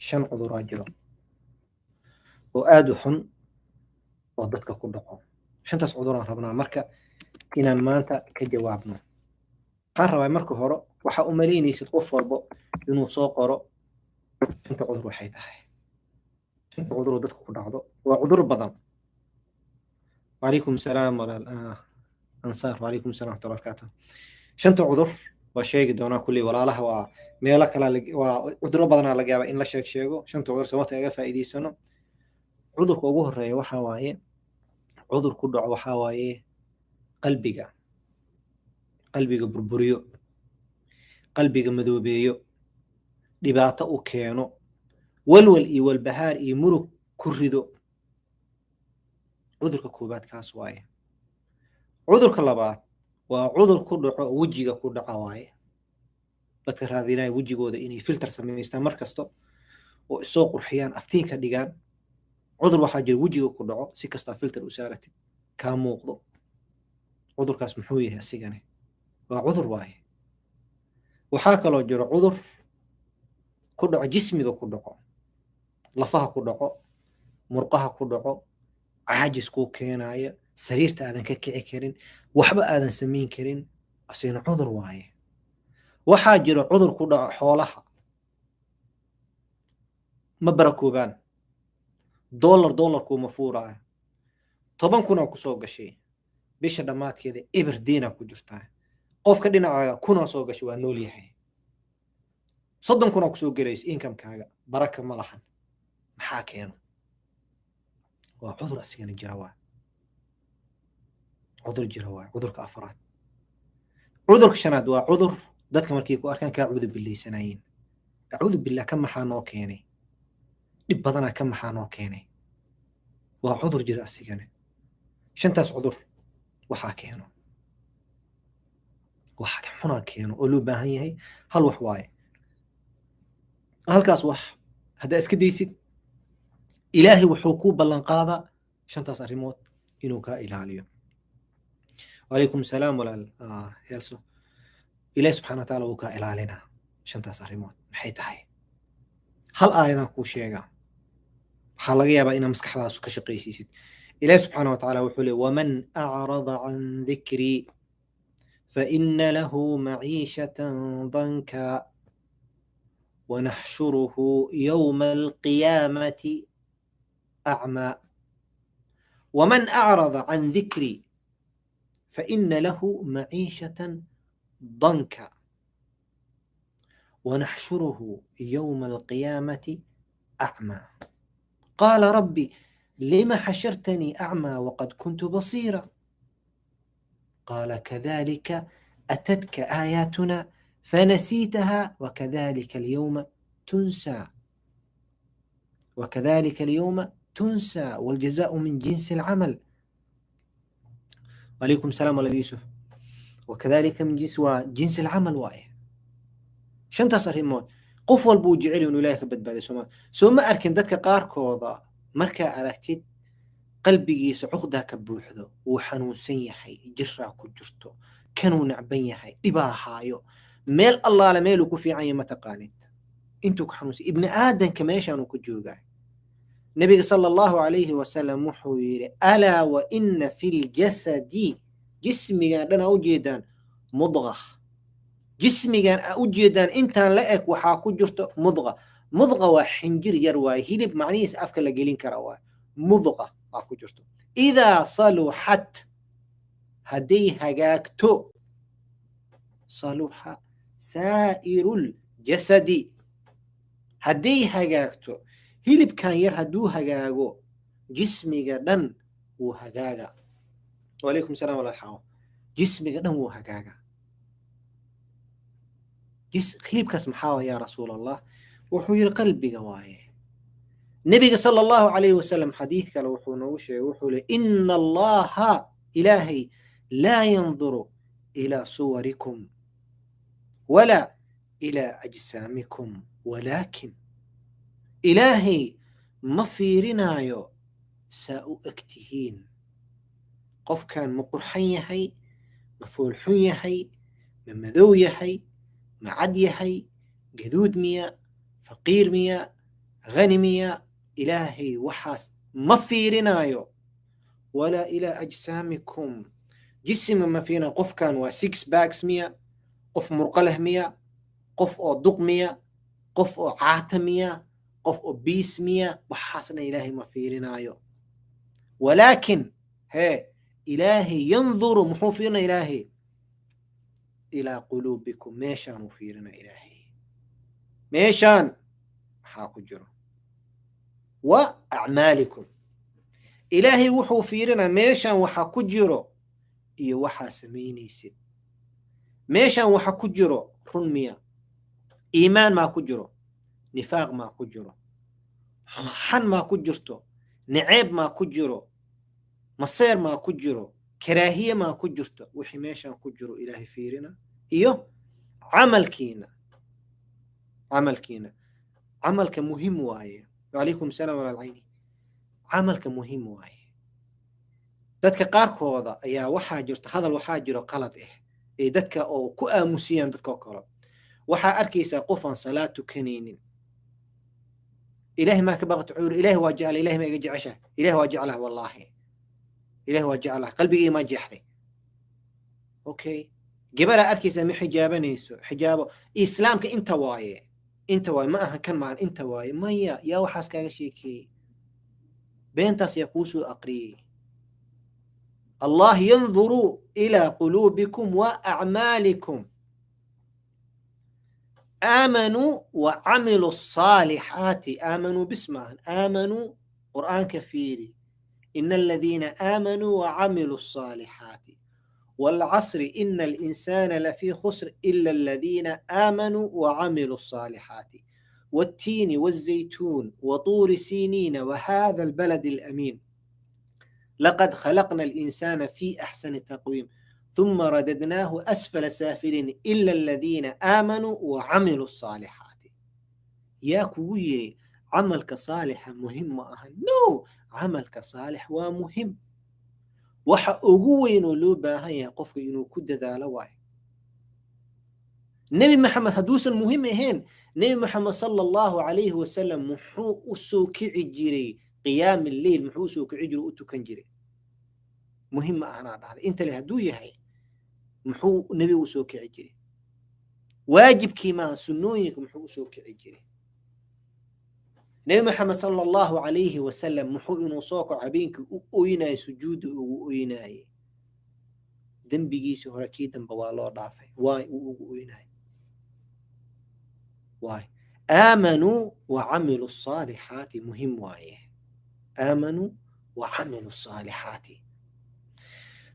shan cuduraa jiro oo aad u xun oo dadka ku dhaco. shantaas cuduraan rabnaa marka inaan maanta ka jawaabno. waxaan rabaa marka hore waxaa u malaynaysid qof walbo inuu soo qoro shanta cudur waxay tahay. shanta cudur oo dadka ku dhacdo waa cudur badan. وعليكم السلام أنصار وعليكم السلام ورحمة الله وبركاته. shanta cudur waa sheegi doonaa kulli walaalaha waa meelo kale waa cuduro badanaa laga yaabaa in la sheego shanta cudur sababta aga faa'iidaysano. cudurka ugu horeeya waxaa waaye cudur ku dhaco waxaa waaye qalbiga burburiyo, qalbiga madoobeeyo, dhibaato u keeno, walwal iyo walbahaar iyo murug ku rido. cudurka koobaad kaas waaye. cudurka labaad waa cudur ku dhaco wejiga ku dhaca waaye. dadka raadinaya wejigooda inay filter samaystaan mar kasta oo isoo qurxiyaan aftiinka dhigaan. cudur waxaa jira wejiga ku dhaco si kastaa filter u saaratid kaa muuqdo. cudurkaas muxuu yahay asigane? waa cudur waaye. waxaa kaloo jiro cudur ku dhaco jismiga ku dhaco, lafaha ku dhaco, murqaha ku dhaco, caajis kuu keenaya, sariirta aadan ka kici karin, waxba aadan samayn karin, asigana cudur waaye. waxaa jiro cudur ku dhaco xoolaha, ma barakoobaan, doolarkuuma fuuraayo, 10 kun ku soo gashay bisha dhammaadkeeda eber diina ku jirtaa. qofka dhinacaaga kuna soo gashay waa nool yahay. 30 kun ku soo galaysa income-kaaga baraka ma lahan. maxaa keeno? waa cudur asigana jira waa. cudur jira waa. cudurka afraad. cudurka shanaad waa cudur dadka markay ku arkaan kaa cuudu billaysanaayeen. acuudu billah ka maxaa noo keenay? dhib badanaa ka maxaa noo keenay? waa cudur jira asigana. shantaas cudur waxaa keeno, waxa xunaa keeno oo loo baahan yahay hal wax waaye. halkaas wax haddaa iska daysid ilaahay wuxuu kuu ballan qaadaa shantaas arrimood inuu kaa ilaaliyo. wacalaykum salaam walaal heelso. ilaahay subxaana watacaala wuu kaa ilaalinaa shantaas arrimood. maxay tahay? hal aayadaan kuu sheegaa, waxaa laga yaabaa inaa maskaxdaas ka shaqaysiisid. ilaahay subxaana watacaala wuxuu leeyahy waman acrada can dikrii faina lahu maciishatan danka ونحشره يوم القيامة أعمى. ومن أعرض عن ذكري فإن له معيشة ضنكا ونحشره يوم القيامة أعمى. قال ربي لم حشرتني أعمى وقد كنت بصيرا. قال كذلك أتتك آياتنا فنسيتها وكذلك اليوم تنسى. وكذلك اليوم تنسى والجزاء من جنس العمل. وعليكم السلام على يوسف. وكذلك من جنس العمل وايه. شنتا صار الموت قف والبو جعلي انه لا يكبد بعد ثم اركن ددك قاركودا marka aragtid qalbigiisa cuqda ka buuxdo uu xanuunsan yahay, jirra ku jirto, kanuu nacban yahay, dhibaahayo meel allaala meel ku fiican yahay ma taqaanid intuu ka xanuunsan ibn aadanka meeshaan ku joogaa. nabiga sallallahu alayhi wasallam wuxuu yiri ala wa inna fil jasadi jismiga dhan u jeedaan mudghah. jismigan u jeedaan intaan la eg waxaa ku jirto mudghah. mudghah waa xinjir yar waay, hilib macnihiis afka la gelin kara waay. mudghah waa ku jirto. idaa saluhat hadday hagaagto saluha saa'irul jasadi. hadday hagaagto hilibkan yar hadduu hagaago jismiga dhan wuu hagaaga. wacalaykum salaam walaal. jismiga dhan wuu hagaaga. hilibkaas maxaa yaa rasuul allah? wuxuu yiri qalbiga waaye. nabiga sallallahu alayhi wasallam xadiid kale wuxuu noogu sheegay wuxuu leeyahay inna allaha ilaahay laa yanduru ila suwarikum wala ila ajsaamikum walakin ilaahay ma fiirinayo saa u egtihiin. qofkan ma qurxan yahay, ma foolxun yahay, ma madow yahay, ma cad yahay, gaduud miya, faqiir miya, غني ميا إلهي وحاس ما فيرنايو ولا إلى أجسامكم جسم ما فينا قف كان و6 باكس ميا قف مرقله ميا قف أو دق ميا قف أو عاتميا قف أو بيس ميا وحاسنا إلهي ما فيرنايو ولكن هي إلهي ينظر محوفينا إلهي إلى قلوبكم ميشان مفيرنا إلهي ميشان حاكو جرو وأعمالكم إلهي وحو فيرنا ميشان وحاكو جرو إيو وحا سمينيسي ميشان وحاكو جرو رنميا إيمان ما كجرو نفاق ما كجرو حن ما كجرتو نعيب ما كجرو مصير ما كجرو كراهية ما كجرتو وحي ميشان كجرو إلهي فيرنا إيو عمل كينا عملك مهم وايه وعليكم السلام على العين عملك مهم وايه dadka qaarkooda ayaa waxaa jirta hadal waxaa jiro qalad ee dadka oo ku aamusiyaan dadka kale waxaa arkaysaa qof aan salaad tukanaynin ilaahay ma ka baqato cuur ilaahay waa jecel ilaahay ma iga jecesha ilaahay waa jecelaha wallahi ilaahay waa jecelaha qalbigii ma jeexday okay gabadha arkaysaa ma xijaabanayso xijaabo islaamka inta waaye ما أها كان معن أنت واي ما يا وحاس كاشيكي بينتاس يكوسو أقري الله ينظر إلى قلوبكم وأعمالكم آمنوا وعملوا الصالحات آمنوا باسمه آمنوا قرآن كفيري إن الذين آمنوا وعملوا الصالحات والعصر إن الإنسان لفي خسر إلا الذين آمنوا وعملوا الصالحات والتين والزيتون وطور سينين وهذا البلد الأمين لقد خلقنا الإنسان في أحسن تقويم ثم رددناه أسفل سافلين إلا الذين آمنوا وعملوا الصالحات يا كويري عملك صالح مهم نو عملك صالح ومهم waxa ugu weyn oo loo baahan yahay qofka inuu ku dadaalo waay nabi maxamed haduusan muhiim ahayn nabi maxamed sallallahu alayhi wasallam muxuu u soo kici jiray qiyaam al-layl muxuu soo kici jiray u tukan jiray muhiim ahna dhacday inta le haduu yahay muxuu nabi u soo kici jiray waajibkii ma sunnooyinka muxuu soo kici jiray نبي محمد صلى الله عليه وسلم محوئن وصوك عبينك أويناي سجود أويناي دنبيجي سهركي دنبوالو ضعفي واي أويناي واي آمنوا وعملوا الصالحات مهم واي آمنوا وعملوا الصالحات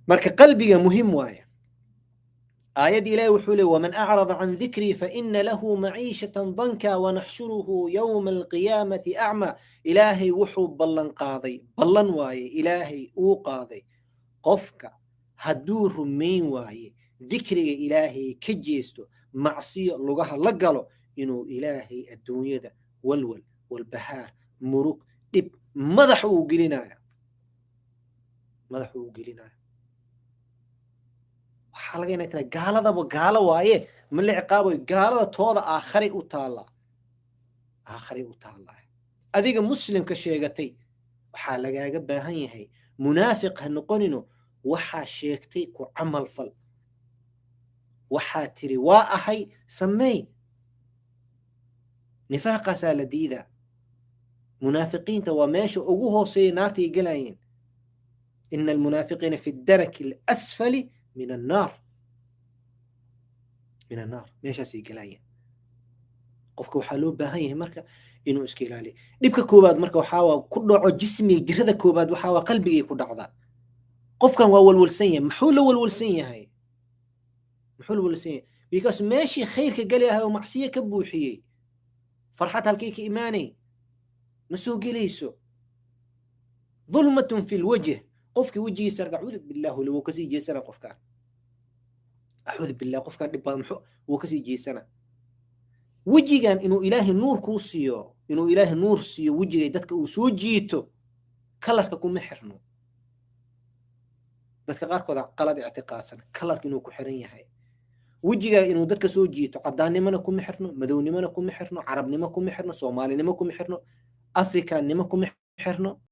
مرك قلبي مهم واي آيات إلهي وحوله ومن أعرض عن ذكري فإن له معيشة ضنكا ونحشره يوم القيامة أعمى إلهي وحو بلن قاضي بلن واي إلهي أو قاضي قفك هدور مين واي ذكري إلهي كجيستو معصية لغها لقلو إنو إلهي الدنيا ده والول والبهار مروك دب مدحو قلنايا waxaa laga inay tahay gaaladaba gaalo waaye ma la ciqaabo gaalada tooda aakhari u taala adiga muslimka sheegatay waxaa lagaaga baahan yahay munaafiq ha noqonino waxaa sheegtay ku camal fal waxaa tiri waa ahay sameey nifaaqaasaa la diidaa munaafiqiinta waa meesha ugu hooseeya naartay galayeen ina almunaafiqiina fi daraki alasfali من النار meeshaasay galayeen qofka waxaa loo baahan yahay marka inuu iska ilaaliyo dhibka koobaad marka waxaa ku dhaco jismiga jirada koobaad waxaa qalbigay ku dhacdaa qofkan waa walwalsan yahay muxuu la walwalsan yahay because meeshii khayrka gali lahaa oo macsiyo ka buuxiyey farxad halkay ka imaanay ma soo gelayso ظلمة في الوجه قفك وجهي سرق أعوذ بالله لو كسي جيسنا قفكان أعوذ بالله قفكان دبان محو وكسي جيسنا وجهي كان إنه إله النور كوسيو إنه إله النور سيو وجهي دتك وسوجيتو كلرك كم محرنو دتك غاركو ذا قلد اعتقاسا كلرك إنه كحرية هاي وجهي إنه دتك سوجيتو عداني منا كم محرنو مدوني منا كم محرنو عربني ما كم محرنو صومالي ما كم محرنو africa nimo kuma xirno